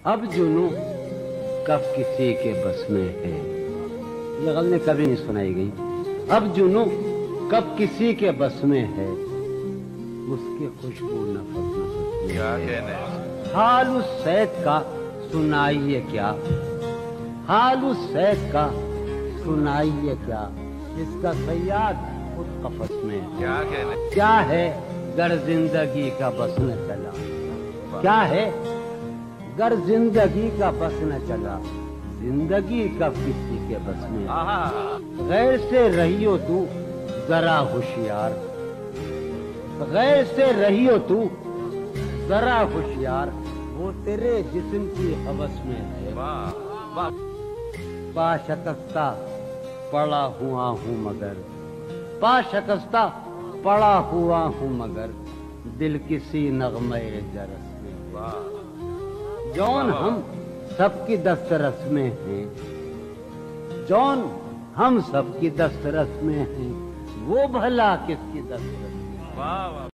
अब जुनू कब किसी के बस में है, ये गज़लें कभी नहीं सुनाई गई। अब जुनू कब किसी के बस में है, उसकी खुशबू नफस क्या कहने। हाल उस सैद का सुनाइए क्या, हाल उस सैद का सुनाइए क्या, जिसका सयाद खुद कफस में है। क्या कहने। क्या है गर जिंदगी का बस न चला, क्या है गर जिंदगी का बस न चला, जिंदगी कब किसी के बस में है। गैर से रहियो तू जरा होशियार, गैर से रहियो तू जरा होशियार, वो तेरे जिस्म की हवस में है। बाशकस्ता पड़ा हुआ हूँ मगर, बाशकस्ता पड़ा हुआ हूँ मगर, दिल किसी नगमे जरस में। जौन हम सबकी दस्तरस में हैं, जौन हम सबकी दस्तरस में हैं, वो भला किसकी दस्तरस में।